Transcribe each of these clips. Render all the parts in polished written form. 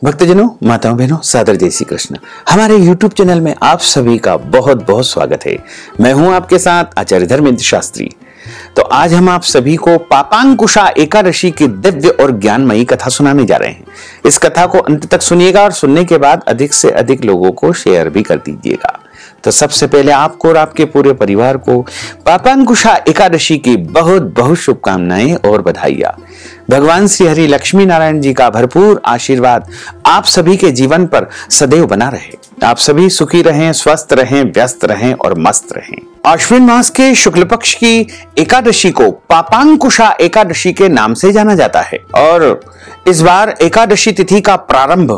भक्तजनों, माताओं, बहनों, सादर जय श्री कृष्ण। हमारे YouTube चैनल में आप सभी का बहुत बहुत स्वागत है। मैं हूं आपके साथ आचार्य धर्मेंद्र शास्त्री। तो आज हम आप सभी को पापांकुशा एकादशी की दिव्य और ज्ञानमयी कथा सुनाने जा रहे हैं। इस कथा को अंत तक सुनिएगा और सुनने के बाद अधिक से अधिक लोगों को शेयर भी कर दीजिएगा। तो सबसे पहले आपको और आपके पूरे परिवार को पापांकुशा एकादशी की बहुत बहुत शुभकामनाएं और बधाइयां। भगवान श्री हरि लक्ष्मी नारायण जी का भरपूर आशीर्वाद आप सभी के जीवन पर सदैव बना रहे। आप सभी सुखी रहें, स्वस्थ रहें, व्यस्त रहें और मस्त रहें। अश्विन मास के शुक्ल पक्ष की एकादशी को पापांकुशा एकादशी के नाम से जाना जाता है और इस बार एकादशी तिथि का प्रारंभ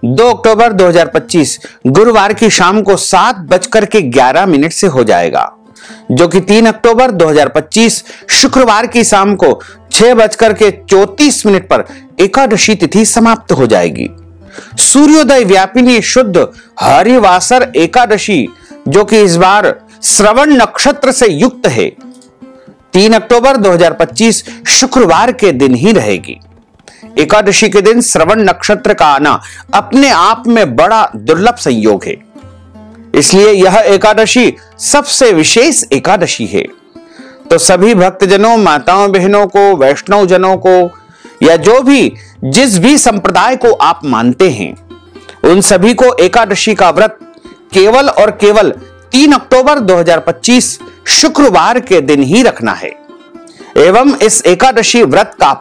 2 अक्टूबर 2025 गुरुवार की शाम को 7:11 से हो जाएगा, जो कि 3 अक्टूबर 2025 शुक्रवार की शाम को 6:34 पर एकादशी तिथि समाप्त हो जाएगी। सूर्योदय व्यापिनी शुद्ध हरिवासर एकादशी, जो कि इस बार श्रवण नक्षत्र से युक्त है, 3 अक्टूबर 2025 शुक्रवार के दिन ही रहेगी। एकादशी के दिन श्रवण नक्षत्र का आना अपने आप में बड़ा दुर्लभ संयोग है, इसलिए यह एकादशी सबसे विशेष एकादशी है। तो सभी भक्तजनों, माताओं, बहनों को, वैष्णव जनों को या जो भी जिस भी संप्रदाय को आप मानते हैं, उन सभी को एकादशी का व्रत केवल और केवल 3 अक्टूबर 2025 शुक्रवार के दिन ही रखना है। एवं इस एकादशी व्रत का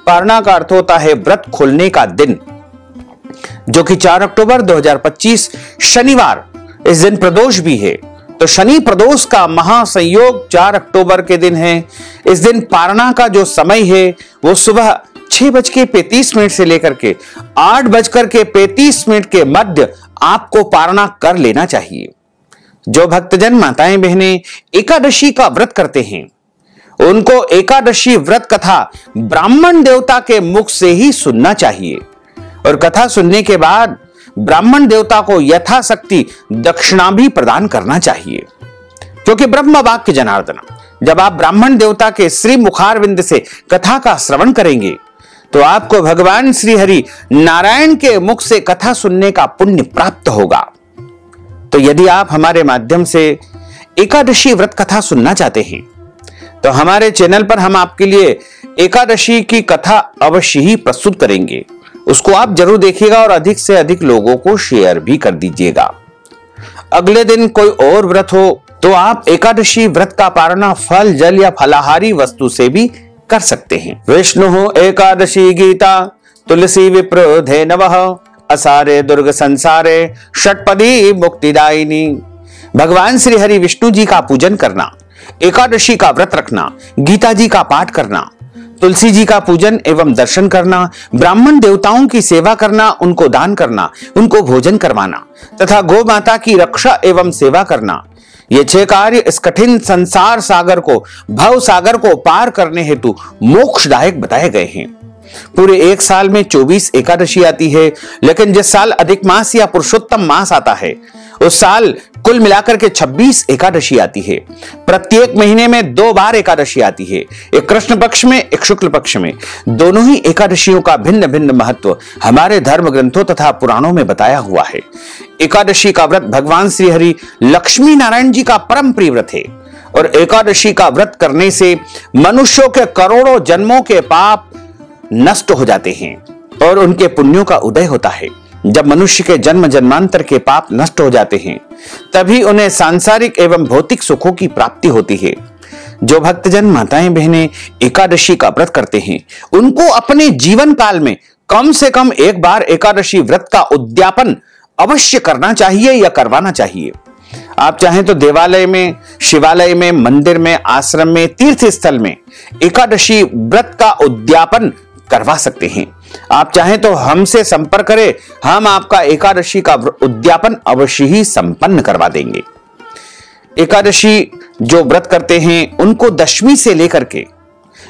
पारणा का अर्थ होता है व्रत खोलने का दिन, जो कि 4 अक्टूबर 2025 शनिवार, इस दिन प्रदोष भी है। तो शनि प्रदोष का महासंयोग 4 अक्टूबर के दिन है। इस दिन पारणा का जो समय है वो सुबह 6:35 से लेकर के 8:35 के मध्य आपको पारणा कर लेना चाहिए। जो भक्तजन, माताएं, बहनें एकादशी का व्रत करते हैं, उनको एकादशी व्रत कथा ब्राह्मण देवता के मुख से ही सुनना चाहिए और कथा सुनने के बाद ब्राह्मण देवता को यथाशक्ति दक्षिणा भी प्रदान करना चाहिए, क्योंकि ब्रह्म वाक्य जनार्दन, जब आप ब्राह्मण देवता के श्री मुखारविंद से कथा का श्रवण करेंगे तो आपको भगवान श्री हरि नारायण के मुख से कथा सुनने का पुण्य प्राप्त होगा। तो यदि आप हमारे माध्यम से एकादशी व्रत कथा सुनना चाहते हैं तो हमारे चैनल पर हम आपके लिए एकादशी की कथा अवश्य ही प्रस्तुत करेंगे। उसको आप जरूर देखिएगा और अधिक से अधिक लोगों को शेयर भी कर दीजिएगा। अगले दिन कोई और व्रत हो तो आप एकादशी व्रत का पारणा फल, जल या फलाहारी वस्तु से भी कर सकते हैं। विष्णु एकादशी गीता तुलसी विप्र धेनवः असारे दुर्ग संसारे षटपदी मुक्तिदायिनी। भगवान श्री हरि विष्णु जी का पूजन करना, एकादशी का व्रत रखना, गीता जी का पाठ करना, तुलसी जी का पूजन एवं दर्शन करना, ब्राह्मण देवताओं की सेवा करना, उनको दान करना, उनको भोजन करवाना तथा गौ माता की रक्षा एवं सेवा करना, ये 6 कार्य इस कठिन संसार सागर को, भव सागर को पार करने हेतु मोक्षदायक बताए गए हैं। पूरे एक साल में 24 एकादशी आती है, लेकिन जिस साल अधिक मास या पुरुषोत्तम मास आता है उस साल कुल मिलाकर के 26 एकादशी आती है। प्रत्येक महीने में 2 बार एकादशी आती है, एक कृष्ण पक्ष में, एक शुक्ल पक्ष में। दोनों ही एकादशियों का भिन्न भिन्न महत्व हमारे धर्म ग्रंथों तथा पुराणों में बताया हुआ है। एकादशी का व्रत भगवान श्री हरि लक्ष्मी नारायण जी का परम प्रिय व्रत है और एकादशी का व्रत करने से मनुष्यों के करोड़ों जन्मों के पाप नष्ट हो जाते हैं और उनके पुण्यों का उदय होता है। जब मनुष्य के जन्म जन्मांतर के पाप नष्ट हो जाते हैं तभी उन्हें सांसारिक एवं भौतिक सुखों की प्राप्ति होती है। जो भक्तजन, माताएं, बहनें एकादशी का व्रत करते हैं, उनको अपने जीवन काल में कम से कम एक बार एकादशी व्रत का उद्यापन अवश्य करना चाहिए या करवाना चाहिए। आप चाहें तो देवालय में, शिवालय में, मंदिर में, आश्रम में, तीर्थ स्थल में एकादशी व्रत का उद्यापन करवा सकते हैं। आप चाहें तो हमसे संपर्क करें, हम आपका एकादशी का उद्यापन अवश्य ही संपन्न करवा देंगे। एकादशी जो व्रत करते हैं उनको दशमी से लेकर के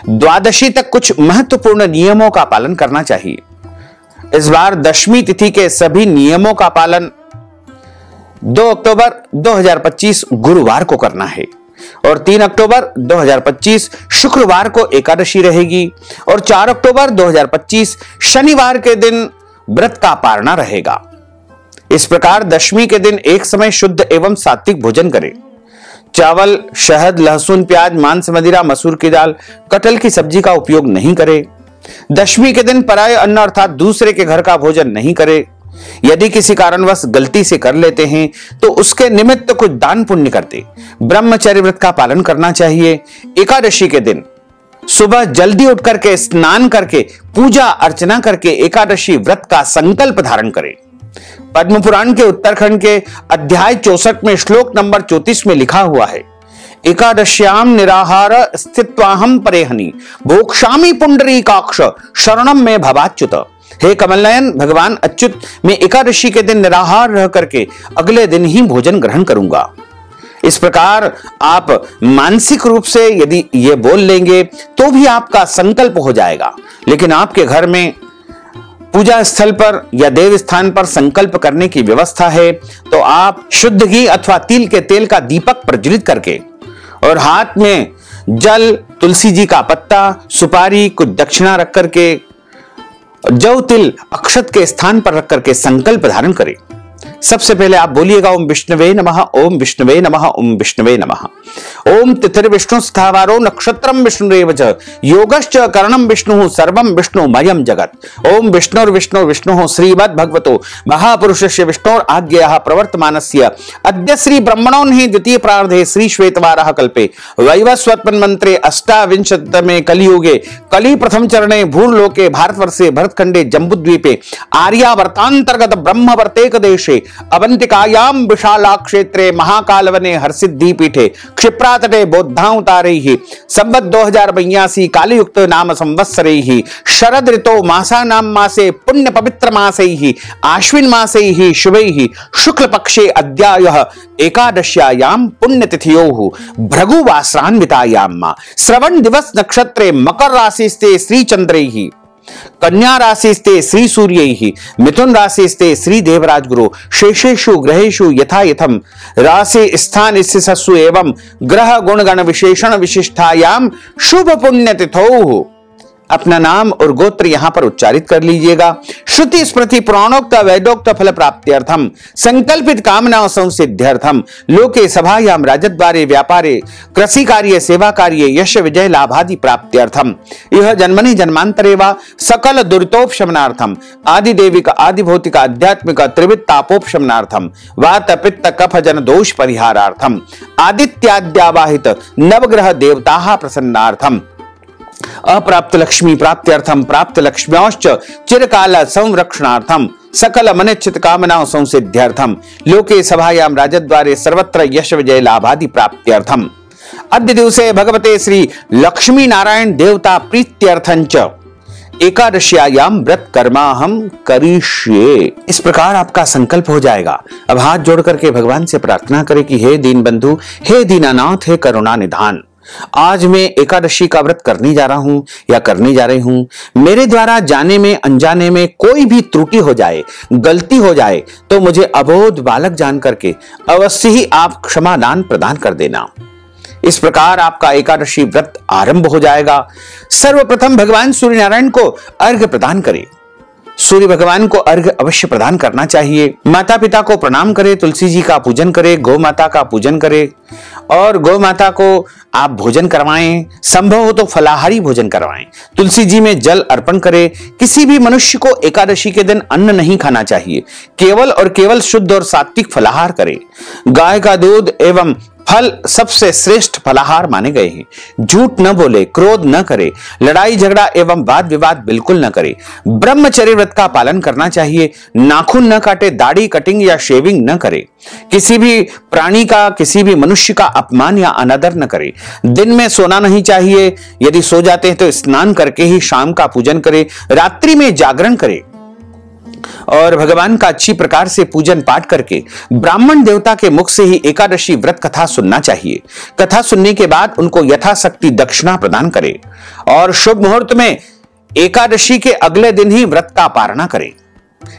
द्वादशी तक कुछ महत्वपूर्ण नियमों का पालन करना चाहिए। इस बार दशमी तिथि के सभी नियमों का पालन 2 अक्टूबर 2025 गुरुवार को करना है और 3 अक्टूबर 2025 शुक्रवार को एकादशी रहेगी और 4 अक्टूबर 2025 शनिवार के दिन व्रत का पारणा रहेगा। इस प्रकार दशमी के दिन एक समय शुद्ध एवं सात्विक भोजन करें। चावल, शहद, लहसुन, प्याज, मांस, मदिरा, मसूर की दाल, कटहल की सब्जी का उपयोग नहीं करें। दशमी के दिन पराये अन्न अर्थात दूसरे के घर का भोजन नहीं करें। यदि किसी कारणवश गलती से कर लेते हैं तो उसके निमित्त कुछ दान पुण्य करते। ब्रह्मचर्य व्रत का पालन करना चाहिए। एकादशी के दिन सुबह जल्दी उठ करके स्नान करके पूजा अर्चना करके एकादशी व्रत का संकल्प धारण करें। पद्म पुराण के उत्तरखंड के अध्याय 64 में श्लोक नंबर 34 में लिखा हुआ है, एकादश्याम निराहार स्थित्वाहम परेहनि भोक्ष्यामि पुंडरीकाक्ष शरणम में भवाच्युत। हे कमलनयन भगवान अच्युत, मैं एकादशी के दिन निराहार रह करके अगले दिन ही भोजन ग्रहण करूंगा। इस प्रकार आप मानसिक रूप से यदि ये बोल लेंगे तो भी आपका संकल्प हो जाएगा। लेकिन आपके घर में पूजा स्थल पर या देव स्थान पर संकल्प करने की व्यवस्था है तो आप शुद्ध घी अथवा तिल के तेल का दीपक प्रज्वलित करके और हाथ में जल, तुलसी जी का पत्ता, सुपारी, कुछ दक्षिणा रख करके जौ तिल अक्षत के स्थान पर रख करके संकल्प धारण करें। सबसे पहले आप बोलिएगा ओम विष्णुवे नमः, ओम विष्णुवे नमः, ओम विष्णुवे नमः। ओम तिथिर्विष्णु स्थावारो नक्षत्रम विष्णुरेव च योगश्च करणम विष्णु सर्वम विष्णुमयम जगत। ओम विष्णुर्विष्णु विष्णु श्रीमद् भगवतो महापुरुषस्य विष्णोर आज्ञया प्रवर्तमानस्य अद्य श्री ब्रह्मणोन्हि द्वितीय प्रार्धे श्री श्वेतवाराह कल्पे वैवस्वत मंत्रे अष्टाविंशतमे कलियुगे कलि प्रथम चरणे भूर्लोके भारतवर्षे भरतखंडे जम्बूद्वीपे आर्यावर्तांतर्गत ब्रह्मवर्तेक देशे अवंतिकायां विशाला क्षेत्रे महाकालवने हर्षिद्धि पीठे क्षिप्रातटे बोद्धावतारैः संवत् 2082 कालयुक्त नाम संवत्सरैः शरद ऋतो मासानां मासे पुण्य पवित्र मासैः आश्विन मासैः शुभैः शुक्ल पक्षे अद्यायः एकादश्यायां पुण्यतिथयोः भृगुवासरान्वितायां श्रवण दिवस नक्षत्रे मकर राशिस्ते श्री चंद्रैः कन्या राशिस्ते श्री सूर्यैः मिथुन राशिस्ते श्री देवराज गुरु शेषेषु ग्रहेषु यथा यथम राशि स्थान स्थितस्सु एवं ग्रह गुण गण विशेषण विशिष्टायां शुभ पुण्य तिथौ। अपना नाम और गोत्र यहां पर उच्चारित कर लीजिएगा। श्रुति स्मृति पुराणोक्त वैदोक्त फल प्राप्त्यर्थम संकल्पित कामनाओं संसिद्ध्यर्थम लोके सभायां राजद्वारे व्यापारे कृषि कार्य सेवा कार्य यश विजय लाभादि प्राप्त्यर्थम यह जन्मनि जन्मांतरे वा सकल दुरितोपशमनार्थम आदि देविक आदि भौतिक आध्यात्मिक त्रिविध तापोपशमनार्थम वात पित्त कफ जन दोष परिहारार्थम आदित्याद्यावाहित नवग्रह देवताः प्रसन्नार्थम अप्राप्त लक्ष्मी प्राप्त्यर्थम प्राप्त लक्ष्म्योश्च चिरकाल संरक्षणार्थम सकल मनिच्छित कामनाओं संसिद्ध्यर्थम लोके सभायां राजद्वारे सर्वत्र यश विजय लाभादि प्राप्त्यर्थम अद्य दिवसे भगवते श्री लक्ष्मी नारायण देवता प्रीत्यर्थंच एकादश्यायां व्रत कर्माहम करिष्ये। इस प्रकार आपका संकल्प हो जाएगा। अब हाथ जोड़ करके भगवान से प्रार्थना करें कि हे दीन बंधु, हे दीनानाथ, हे करुणा निधान, आज मैं एकादशी का व्रत करने जा रहा हूं या करने जा रही हूं। मेरे द्वारा जाने में अनजाने में कोई भी त्रुटि हो जाए, गलती हो जाए तो मुझे अबोध बालक जान करके अवश्य ही आप क्षमा दान प्रदान कर देना। इस प्रकार आपका एकादशी व्रत आरंभ हो जाएगा। सर्वप्रथम भगवान सूर्य नारायण को अर्घ्य प्रदान करें। सूर्य भगवान को अर्घ्य अवश्य प्रदान करना चाहिए। माता पिता को प्रणाम करें, तुलसी जी का पूजन करें, गौ माता का पूजन करें और गौ माता को आप भोजन करवाएं। संभव हो तो फलाहारी भोजन करवाएं। तुलसी जी में जल अर्पण करें। किसी भी मनुष्य को एकादशी के दिन अन्न नहीं खाना चाहिए। केवल और केवल शुद्ध और सात्विक फलाहार करें। गाय का दूध एवं फल सबसे श्रेष्ठ फलाहार माने गए हैं। झूठ न बोले, क्रोध न करे, लड़ाई झगड़ा एवं वाद विवाद बिल्कुल न करे। ब्रह्मचर्य व्रत का पालन करना चाहिए। नाखून न काटे, दाढ़ी कटिंग या शेविंग न करे। किसी भी प्राणी का, किसी भी मनुष्य का अपमान या अनादर न करे। दिन में सोना नहीं चाहिए। यदि सो जाते हैं तो स्नान करके ही शाम का पूजन करें। रात्रि में जागरण करें और भगवान का अच्छी प्रकार से पूजन पाठ करके ब्राह्मण देवता के मुख से ही एकादशी व्रत कथा सुनना चाहिए। कथा सुनने के बाद उनको यथाशक्ति दक्षिणा प्रदान करें और शुभ मुहूर्त में एकादशी के अगले दिन ही व्रत का पारणा करें।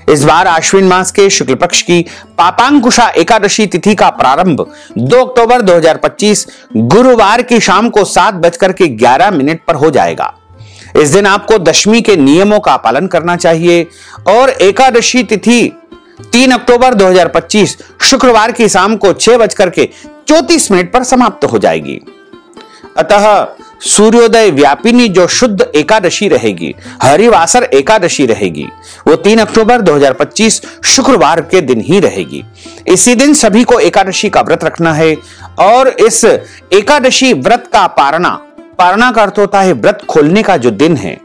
इस बार आश्विन मास के शुक्ल पक्ष की पापांकुशा एकादशी तिथि का प्रारंभ 2 अक्टूबर 2025 गुरुवार की शाम को 7:11 पर हो जाएगा। इस दिन आपको दशमी के नियमों का पालन करना चाहिए और एकादशी तिथि 3 अक्टूबर 2025 शुक्रवार की शाम को 6:34 पर समाप्त हो जाएगी। अतः सूर्योदय व्यापिनी जो शुद्ध एकादशी रहेगी, हरिवासर एकादशी रहेगी, वो 3 अक्टूबर 2025 शुक्रवार के दिन ही रहेगी। इसी दिन सभी को एकादशी का व्रत रखना है और इस एकादशी व्रत का पारणा का अर्थ होता है व्रत खोलने का जो दिन है,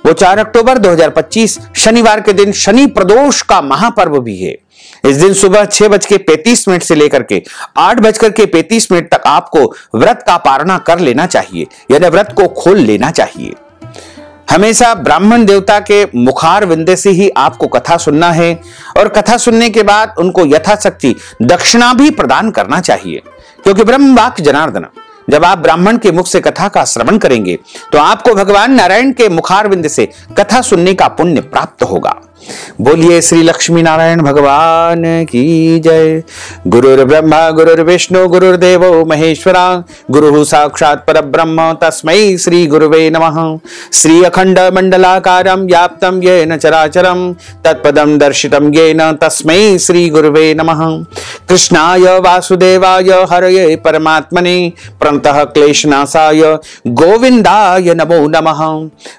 वो 4 अक्टूबर 2025 शनिवार के दिन शनि प्रदोष का महापर्व भी है। इस दिन सुबह 6:35 से लेकर के 8:35 तक आपको व्रत का पारणा कर लेना चाहिए, यानी व्रत को खोल लेना चाहिए। हमेशा ब्राह्मण देवता के मुखार विंदे से ही आपको कथा सुनना है और कथा सुनने के बाद उनको यथाशक्ति दक्षिणा भी प्रदान करना चाहिए, क्योंकि ब्रह्म वाक् जनार्दन, जब आप ब्राह्मण के मुख से कथा का श्रवण करेंगे तो आपको भगवान नारायण के मुखारविंद से कथा सुनने का पुण्य प्राप्त होगा। बोलिए श्री लक्ष्मी नारायण भगवान की जय। गुरुर्ब्रह्मा गुरुर्विष्णु गुरुर्देवो महेश्वरा, गुरुः साक्षात् परब्रह्म तस्मै श्री गुरुवे नमः। श्री अखंड मंडलाकारं व्याप्तं येन चराचरं तत्पदं दर्शितं येन तस्मै श्री गुरुवे नमः। कृष्णाय वासुदेवाय हरये परमात्मने प्रणतः क्लेशनाशाय गोविन्दाय नमो नमः।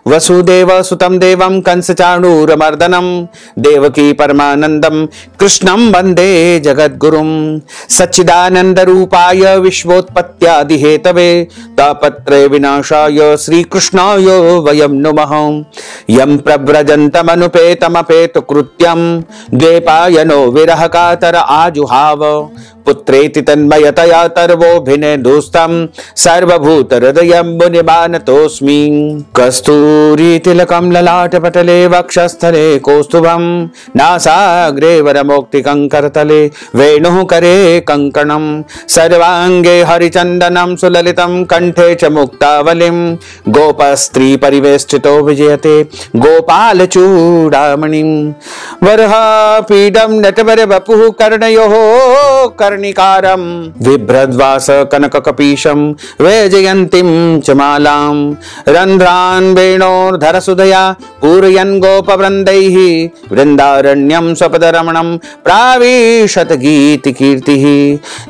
वसुदेव सुतं देवं कंसचाणूरमर्दनं देवकी परमानंदम कृष्णं वंदे जगद्गुरुं। सच्चिदानंद रूपाय विश्वोत्पत्त्यादि हेतवे तापत्रय विनाशाय श्री कृष्णाय वयं नुमः। यं प्रव्रजन्तमनुपेतमपेतु कृत्यं द्वैपायनो विरह कातर आजुहाव। पुत्रेति तन्मयतया तर्वोऽभिनेदुस्तं सर्वभूत हृदयं मुनिमानतोऽस्मि। कस्तूरी तिलकं ललाटपटले वक्षस्थले कौस्तुभं नासाग्रे वरमौक्तिकङ्करतले वेणुः करे कङ्कणं। सर्वाङ्गे हरिचन्दनं सुललितं कंठे च मुक्तावलिं। गोपस्त्री परिवेष्टितो विजयते गोपालचूडामणिं। वरहापीडं नटवरवपुः कर्णयोः कर्णिकारं बिभ्रद्वास कनककपीशं वैजयन्तीं च मालां। रन्ध्रान् वेणोर्धरसुधया पूरयन् गोपवृन्दैः वृन्दारण्यं स्वपदरमणं प्राविशत गीतिकीर्तिः।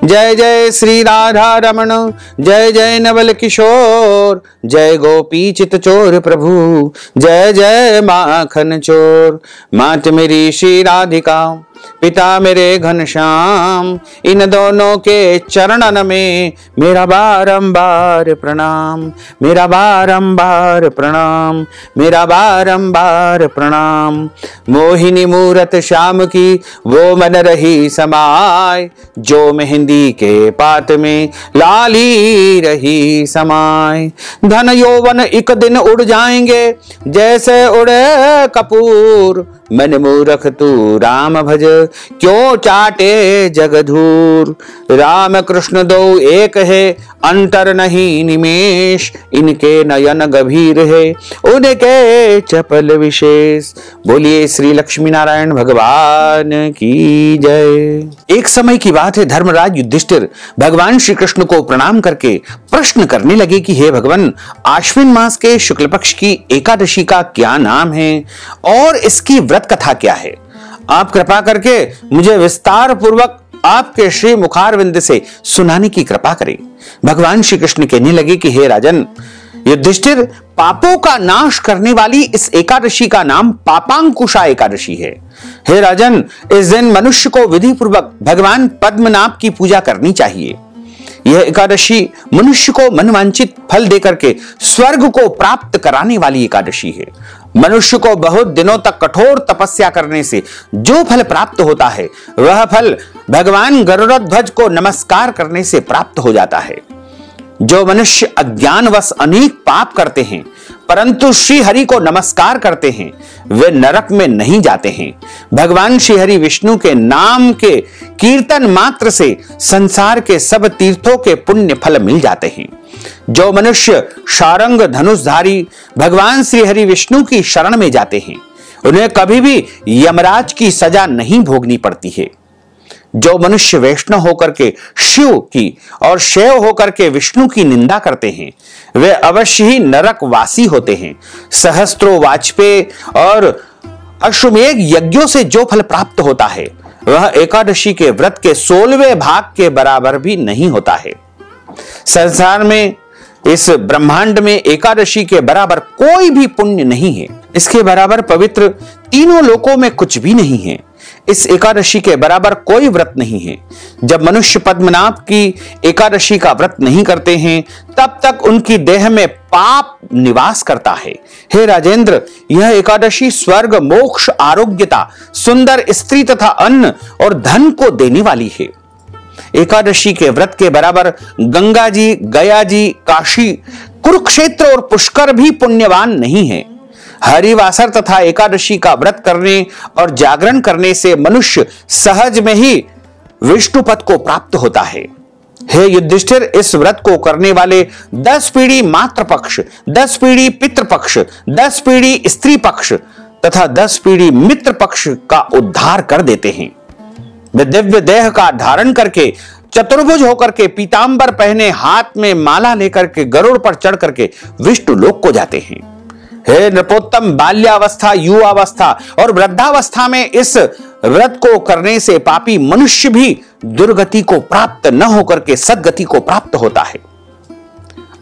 जय जय श्री राधा रमण, जय जय नवल किशोर, जय गोपी चितचोर प्रभु, जय जय माखन चोर। मात मेरी श्री राधिका, पिता मेरे घनश्याम, इन दोनों के चरणन में मेरा बारंबार प्रणाम, मेरा बारंबार प्रणाम, मेरा बारंबार प्रणाम। मोहिनी मूरत श्याम की वो मन रही समाय, जो मेहंदी के पात में लाली रही समाय। धन यौवन एक दिन उड़ जाएंगे जैसे उड़े कपूर, मन मूरख तू राम भज क्यों चाटे जगधूर। राम कृष्ण दो एक है अंतर नहीं निमेष, इनके नयन गंभीर है उनके चपल विशेष। बोलिए श्री लक्ष्मी नारायण भगवान की जय। एक समय की बात है, धर्मराज युधिष्ठिर भगवान श्री कृष्ण को प्रणाम करके प्रश्न करने लगे कि हे भगवान, आश्विन मास के शुक्ल पक्ष की एकादशी का क्या नाम है और इसकी व्रत कथा क्या है? आप कृपा करके मुझे विस्तार पूर्वक आपके श्री मुखारविंद से सुनाने की कृपा करें। भगवान श्री कृष्ण कहने लगे कि हे राजन युधिष्ठिर, पापों का नाश करने वाली इस एकादशी का नाम पापांकुशा एकादशी है। हे राजन, इस दिन मनुष्य को विधि पूर्वक भगवान पद्मनाभ की पूजा करनी चाहिए। यह एकादशी मनुष्य को मनवांछित फल देकर के स्वर्ग को प्राप्त कराने वाली एकादशी है। मनुष्य को बहुत दिनों तक कठोर तपस्या करने से जो फल प्राप्त होता है, वह फल भगवान गरुड़ध्वज को नमस्कार करने से प्राप्त हो जाता है। जो मनुष्य अज्ञानवश अनेक पाप करते हैं परंतु श्री हरि को नमस्कार करते हैं, वे नरक में नहीं जाते हैं। भगवान श्री हरि विष्णु के नाम के कीर्तन मात्र से संसार के सब तीर्थों के पुण्य फल मिल जाते हैं। जो मनुष्य शारंग धनुषधारी भगवान श्री हरि विष्णु की शरण में जाते हैं, उन्हें कभी भी यमराज की सजा नहीं भोगनी पड़ती है। जो मनुष्य वैष्णव होकर के शिव की और शैव होकर के विष्णु की निंदा करते हैं वे अवश्य ही नरकवासी होते हैं। सहस्त्रों वाजपेयी और अश्वमेध यज्ञों से जो फल प्राप्त होता है वह एकादशी के व्रत के 16वें भाग के बराबर भी नहीं होता है। संसार में इस ब्रह्मांड में एकादशी के बराबर कोई भी पुण्य नहीं है। इसके बराबर पवित्र तीनों लोकों में कुछ भी नहीं है। इस एकादशी के बराबर कोई व्रत नहीं है। जब मनुष्य पद्मनाभ की एकादशी का व्रत नहीं करते हैं तब तक उनकी देह में पाप निवास करता है। हे राजेंद्र, यह एकादशी स्वर्ग, मोक्ष, आरोग्यता, सुंदर स्त्री तथा अन्न और धन को देने वाली है। एकादशी के व्रत के बराबर गंगा जी, गया जी, काशी, कुरुक्षेत्र और पुष्कर भी पुण्यवान नहीं है। हरिवासर तथा एकादशी का व्रत करने और जागरण करने से मनुष्य सहज में ही विष्णु पद को प्राप्त होता है। हे युधिष्ठिर, इस व्रत को करने वाले 10 पीढ़ी मातृपक्ष, 10 पीढ़ी पितृपक्ष, 10 पीढ़ी स्त्री पक्ष तथा 10 पीढ़ी मित्र पक्ष का उद्धार कर देते हैं। वे दिव्य देह का धारण करके, चतुर्भुज होकर के, पीतांबर पहने, हाथ में माला लेकर के, गरुड़ पर चढ़ करके विष्णु लोक को जाते हैं। हे नृपोत्तम, बाल्यावस्था, युवावस्था और वृद्धावस्था में इस व्रत को करने से पापी मनुष्य भी दुर्गति को प्राप्त न होकर के सद्गति को प्राप्त होता है।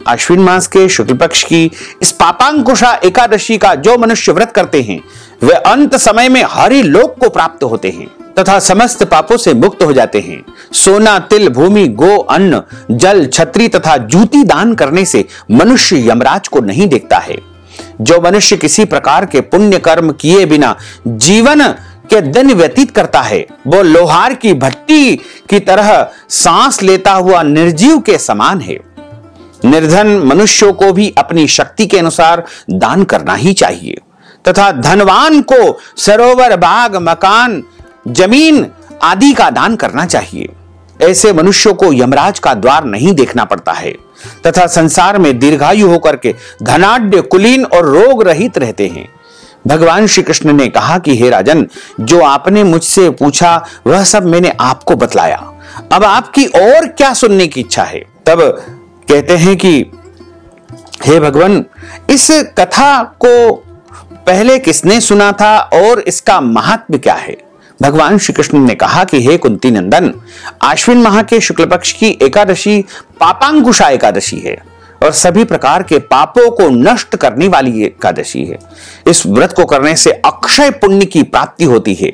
अश्विन मास के शुक्ल पक्ष की इस पापांकुशा एकादशी का जो मनुष्य व्रत करते हैं वे अंत समय में हरि लोक को प्राप्त होते हैं तथा समस्त पापों से मुक्त हो जाते हैं। सोना, तिल, भूमि, गो, अन्न, जल, छत्री तथा जूती दान करने से मनुष्य यमराज को नहीं देखता है। जो मनुष्य किसी प्रकार के पुण्य कर्म किए बिना जीवन के दिन व्यतीत करता है वो लोहार की भट्टी की तरह सांस लेता हुआ निर्जीव के समान है। निर्धन मनुष्यों को भी अपनी शक्ति के अनुसार दान करना ही चाहिए तथा धनवान को सरोवर, बाग, मकान, जमीन आदि का दान करना चाहिए। ऐसे मनुष्यों को यमराज का द्वार नहीं देखना पड़ता है तथा संसार में दीर्घायु होकर के धनाढ्य, कुलीन और रोग रहित रहते हैं। भगवान श्री कृष्ण ने कहा कि हे राजन, जो आपने मुझसे पूछा वह सब मैंने आपको बतलाया। अब आपकी और क्या सुनने की इच्छा है? तब कहते हैं कि हे भगवान, इस कथा को पहले किसने सुना था और इसका महात्म्य क्या है? भगवान श्री कृष्ण ने कहा कि हे कुंती नंदन, आश्विन माह के शुक्ल पक्ष की एकादशी पापांकुशा एकादशी है और सभी प्रकार के पापों को नष्ट करने वाली एकादशी है। इस व्रत को करने से अक्षय पुण्य की प्राप्ति होती है।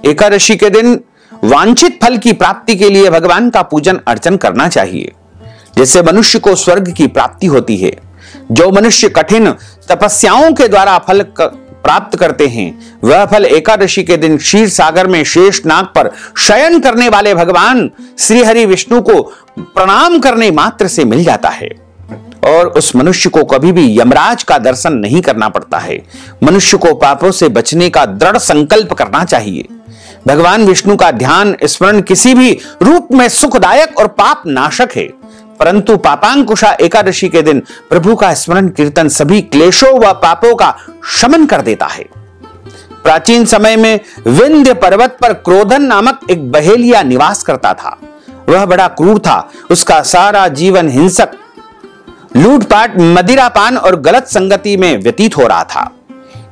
एकादशी के दिन वांछित फल की प्राप्ति के लिए भगवान का पूजन अर्चन करना चाहिए, जिससे मनुष्य को स्वर्ग की प्राप्ति होती है। जो मनुष्य कठिन तपस्याओं के द्वारा फल प्राप्त करते हैं वह फल एकादशी के दिन क्षीर सागर में शेष नाग पर शयन करने वाले भगवान श्री हरि विष्णु को प्रणाम करने मात्र से मिल जाता है और उस मनुष्य को कभी भी यमराज का दर्शन नहीं करना पड़ता है। मनुष्य को पापों से बचने का दृढ़ संकल्प करना चाहिए। भगवान विष्णु का ध्यान स्मरण किसी भी रूप में सुखदायक और पाप नाशक है, परंतु पापांकुशा एकादशी के दिन प्रभु का स्मरण कीर्तन सभी क्लेशों व पापों का शमन कर देता है। प्राचीन समय में विंध्य पर्वत पर क्रोधन नामक एक बहेलिया निवास करता था। वह बड़ा क्रूर था। उसका सारा जीवन हिंसक, लूटपाट, मदिरापान और गलत संगति में व्यतीत हो रहा था।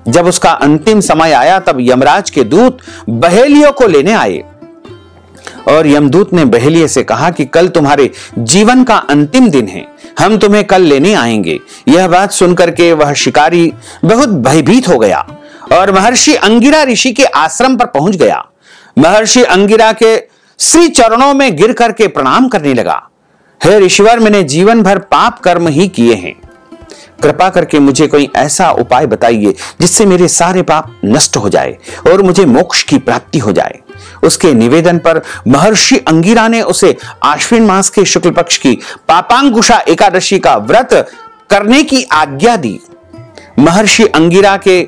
जब उसका अंतिम समय आया तब यमराज के दूत बहेलियों को लेने आए और यमदूत ने बहेलिये से कहा कि कल तुम्हारे जीवन का अंतिम दिन है, हम तुम्हें कल लेने आएंगे। यह बात सुनकर के वह शिकारी बहुत भयभीत हो गया और महर्षि अंगिरा ऋषि के आश्रम पर पहुंच गया। महर्षि अंगिरा के श्री चरणों में गिर करके प्रणाम करने लगा। हे ऋषिवर, मैंने जीवन भर पाप कर्म ही किए हैं, कृपा करके मुझे कोई ऐसा उपाय बताइए जिससे मेरे सारे पाप नष्ट हो जाए और मुझे मोक्ष की प्राप्ति हो जाए। उसके निवेदन पर महर्षि अंगिरा ने उसे आश्विन मास के शुक्ल पक्ष की पापांकुशा एकादशी का व्रत करने की आज्ञा दी। महर्षि अंगिरा के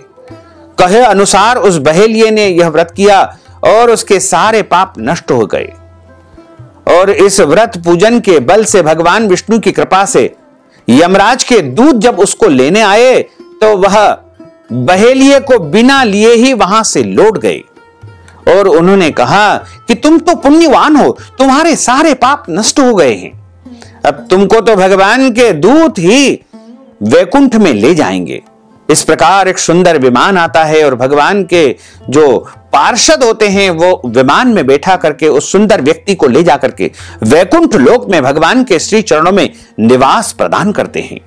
कहे अनुसार उस बहेलिये ने यह व्रत किया और उसके सारे पाप नष्ट हो गए और इस व्रत पूजन के बल से भगवान विष्णु की कृपा से यमराज के दूत जब उसको लेने आए तो वह बहेलिये को बिना लिए ही वहां से लौट गए और उन्होंने कहा कि तुम तो पुण्यवान हो, तुम्हारे सारे पाप नष्ट हो गए हैं, अब तुमको तो भगवान के दूत ही वैकुंठ में ले जाएंगे। इस प्रकार एक सुंदर विमान आता है और भगवान के जो पार्षद होते हैं वो विमान में बैठा करके उस सुंदर व्यक्ति को ले जाकर के वैकुंठ लोक में भगवान के श्री चरणों में निवास प्रदान करते हैं।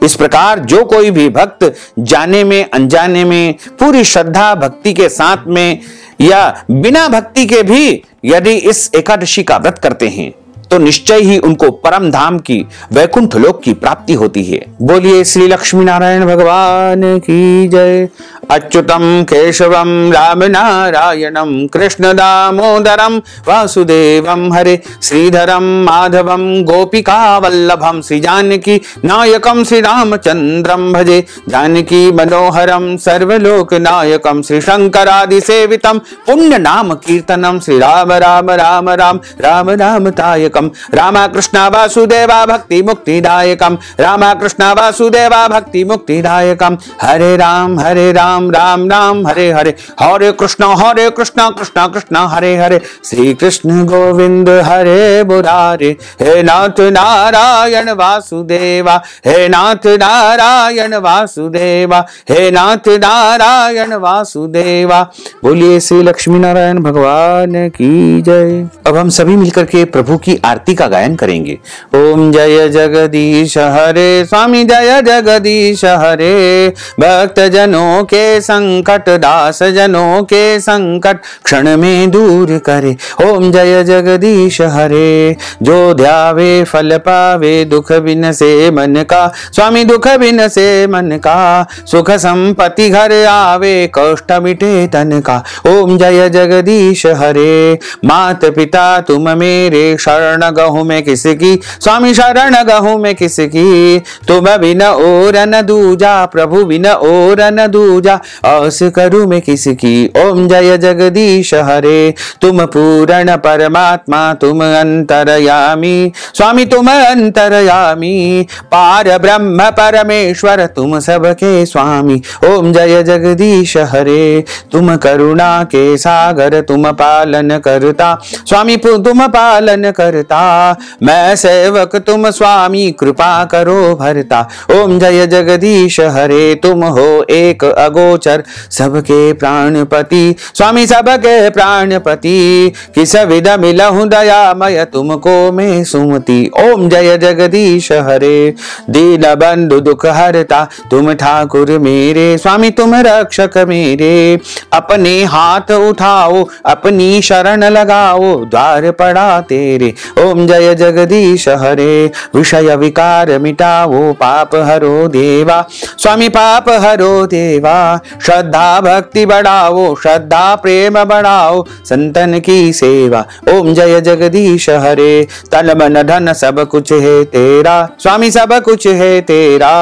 इस प्रकार जो कोई भी भक्त जाने में अनजाने में पूरी श्रद्धा भक्ति के साथ में या बिना भक्ति के भी यदि इस एकादशी का व्रत करते हैं तो निश्चय ही उनको परम धाम की वैकुंठ लोक की प्राप्ति होती है। बोलिए श्री लक्ष्मी नारायण भगवान की जय। अच्युतम केशवम राम नारायणम कृष्ण दामोदरम वासुदेवम हरे श्रीधरम माधवम गोपिका वल्लभम श्री जानकी नायकम श्री रामचंद्रम भजे जानकी मनोहरम सर्वलोक नायकम श्री शंकरादि सेवितम पुण्य नाम कीर्तनम श्री राम राम राम राम राम राम तायकम रामा कृष्णा वासुदेवा भक्ति मुक्तिदायकम रामा कृष्णा वासुदेवा भक्ति मुक्तिदायकम हरे राम राम राम हरे हरे हरे कृष्णा कृष्णा कृष्णा हरे हरे श्री कृष्ण गोविंद हरे मुरारे हे नाथ नारायण वासुदेवा हे नाथ नारायण वासुदेवा हे नाथ नारायण वासुदेवा। बोलिए श्री लक्ष्मी नारायण भगवान की जय। अब हम सभी मिलकर के प्रभु की आरती का गायन करेंगे। ओम जय जगदीश हरे स्वामी जय जगदीश हरे भक्त जनों के संकट दास जनों के संकट क्षण में दूर करे। ओम जय जगदीश हरे जो ध्यावे फल पावे दुख बिन से मन का स्वामी दुख बिन से मन का सुख संपत्ति घर आवे कष्ट मिटे तन का। ओम जय जगदीश हरे मात पिता तुम मेरे शरण गहूं में किसकी स्वामी शरण गहूं में किसकी तुम बिन और न दूजा प्रभु बिन और न दूजा आस करूं मैं किसकी। ओम जय जगदीश हरे तुम पूर्ण परमात्मा तुम अंतरयामी स्वामी तुम अंतरयामी पार ब्रह्म परमेश्वर तुम सबके स्वामी। ओम जय जगदीश हरे तुम करुणा के सागर तुम पालन करता स्वामी तुम पालन करता मैं सेवक तुम स्वामी कृपा करो भरता। ओम जय जगदीश हरे तुम हो एक अगोचर सबके प्राणपति स्वामी सबके प्राणपति किस विध मिलहु दयामय तुमको मैं सुमति। ओम जय जगदीश हरे दीन बंधु दुख हरता तुम ठाकुर मेरे स्वामी तुम रक्षक मेरे अपने हाथ उठाओ अपनी शरण लगाओ द्वार पड़ा तेरे। ओम जय जगदीश हरे विषय विकार मिटाओ पाप हरो देवा स्वामी पाप हरो देवा श्रद्धा भक्ति बढ़ाओ श्रद्धा प्रेम बढ़ाओ संतन की सेवा। ओम जय जगदीश हरे तन मन धन सब कुछ है तेरा स्वामी सब कुछ है तेरा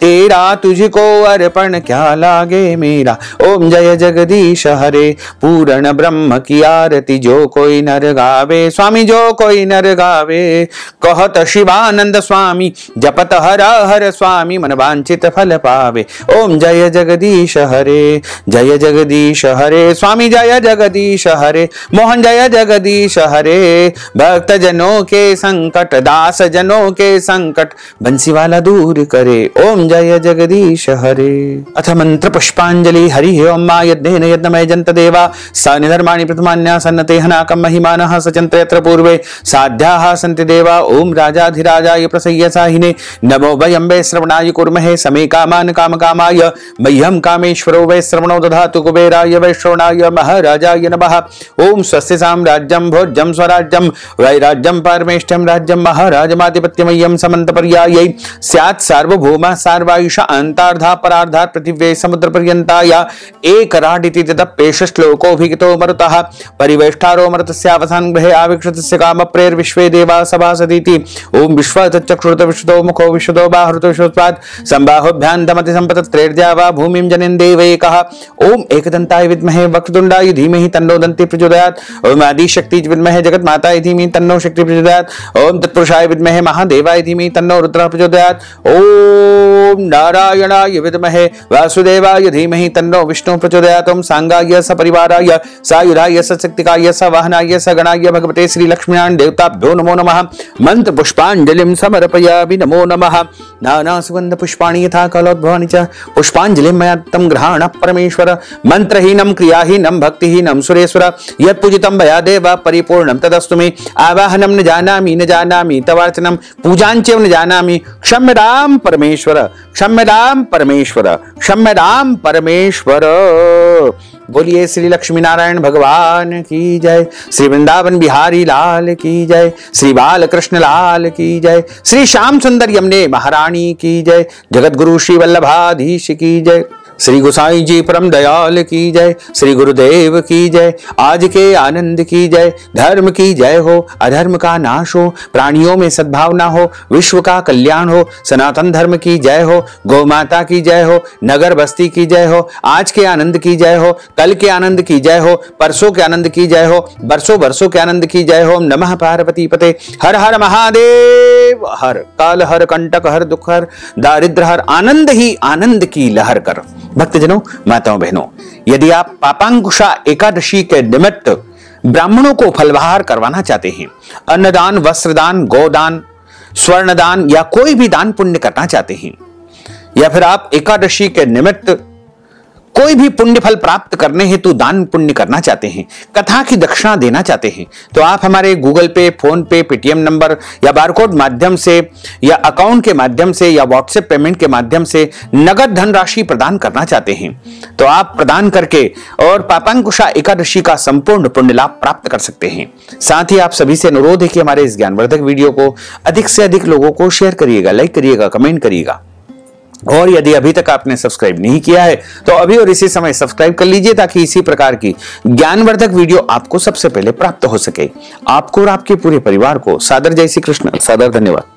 तेरा तुझको अर्पण क्या लागे मेरा। ओम जय जगदीश हरे पूर्ण ब्रह्म की आरती जो कोई नर गावे स्वामी जो कोई नर गावे कहत शिवानंद स्वामी जपत हर हर स्वामी मन वांछित फल पावे। ओम जय जगदीश हरे जय जगदीश हरे स्वामी जय जगदीश हरे मोहन जय जगदीश हरे भक्त जनों के संकट दास जनों के संकट बंसी वाला दूर करे। ओम जय जगदीश हरे। अथ मंत्र पुष्पांजलि हरि ओम यज्ञेन यज्ञमय जंत देवा सानि धर्माणि प्रथमान्या सन्नते हनाकं महिमानः सचन्त यत्र पूर्वे साध्याः सन्ति देवा। ओम राजाधिराजाय प्रसय्यसाहिने नमो वयम्बे श्रवणाय कुर्महे समे कामान् कामकामाय मह्यं कामेश्वरो वै श्रवणो दधातु कुबेराय वै श्रवणाय महाराजाय नमः। ओम स्वस्य साम्राज्यं भोज्यं स्वराज्यं वैराज्यं परमेष्ठ्यं राज्यं महाराजमाधिपत्यमय्यं समन्तपर्यायै स्यात् सार्वभौमः सार्वायुष अन्तार्धा परार्धा पृथिव्यै समुद्रपर्यन्ताय एकराडिति तदप्येष श्लोकोऽभिहितो मरुतः परिवेष्टारो मरुतस्यावसानगृहे आविक्षतस्य कामप्रेर विश्वे देवा सभासदिति। ओम विश्वचक्षुरुत विश्वतो मुखो विश्वतो बाहुरुत विश्वस्पाद संबाहुभ्यान्तमति संपतत्रेर्जा वा भूमिं जनिन् देवैकः। ओम एकदन्ताय विद्महे वक्रतुण्डाय धीमहि तन्नो दन्ति प्रचोदयात्। ओम आदिशक्ति विद्महे जगन्माताय धीमहि तन्नो शक्ति प्रचोदयात्। ओम तत्पुरुषाय विद्महे महादेवाय धीमहि तन्नो रुद्रः प्रचोदयात्। ओम नारायणाय विद्महे वासुदेवाय धीमहि तन्नो विष्णु प्रचोदयात्। ओम सांगाय सपरिवाराय सायुधाय सशक्तिकाय सवाहनाय सगणाय भगवते श्री लक्ष्मीनारायण देवताभ्यो नमो नमः। मंत्र पुष्पांजलिं समर्पयामि नमो नमः। नाना सुगंध पुष्पाणि यथा कालोद्भवानि च पुष्पांजलिं मया तं गृहाण परमेश्वर। मंत्रहीनं क्रियाहीनं भक्तिहीनं सुरेश्वर यत् पूजितं मया देव परिपूर्णं तदस्तु मे। आवाहनं न जानामि तवार्चनं पूजाञ्च न जानामि। क्षम्यतां परमेश्वर क्षम्यतां परमेश्वर क्षम्यतां परमेश्वर। बोलिए श्री लक्ष्मी नारायण भगवान की जय। श्री वृंदावन बिहारी लाल की जय। श्री बाल कृष्ण लाल की जय। श्री श्याम सुंदर यमुने महारानी की जय। जगत गुरु श्री वल्लभाधीश की जय। श्री गोसाई जी परम दयाल की जय। श्री गुरुदेव की जय। आज के आनंद की जय। धर्म की जय हो, अधर्म का नाश हो, प्राणियों में सद्भावना हो, विश्व का कल्याण हो। सनातन धर्म की जय हो, गौ माता की जय हो, नगर बस्ती की जय हो। आज के आनंद की जय हो, कल के आनंद की जय हो, परसों के आनंद की जय हो, बरसों बरसों के आनंद की जय हो। नमः पार्वती पते। हर हर महादेव। हर काल हर कंटक हर दुख हर दारिद्र हर आनंद ही आनंद की लहर कर। भक्तजनों, माताओं बहनों, यदि आप पापांकुशा एकादशी के निमित्त ब्राह्मणों को फलहार करवाना चाहते हैं, अन्नदान, वस्त्रदान, गोदान, स्वर्णदान या कोई भी दान पुण्य करना चाहते हैं, या फिर आप एकादशी के निमित्त कोई भी पुण्य फल प्राप्त करने हेतु दान पुण्य करना चाहते हैं, कथा की दक्षिणा देना चाहते हैं, तो आप हमारे गूगल पे, फोन पे, पेटीएम नंबर या बारकोड माध्यम से या अकाउंट के माध्यम से या व्हाट्सएप पेमेंट के माध्यम से नगद धनराशि प्रदान करना चाहते हैं, तो आप प्रदान करके और पापांकुशा एकादशी का संपूर्ण पुण्य लाभ प्राप्त कर सकते हैं। साथ ही आप सभी से अनुरोध है कि हमारे इस ज्ञानवर्धक वीडियो को अधिक से अधिक लोगों को शेयर करिएगा, लाइक करिएगा, कमेंट करिएगा। और यदि अभी तक आपने सब्सक्राइब नहीं किया है तो अभी और इसी समय सब्सक्राइब कर लीजिए, ताकि इसी प्रकार की ज्ञानवर्धक वीडियो आपको सबसे पहले प्राप्त हो सके। आपको और आपके पूरे परिवार को सादर जय श्री कृष्ण, सादर धन्यवाद।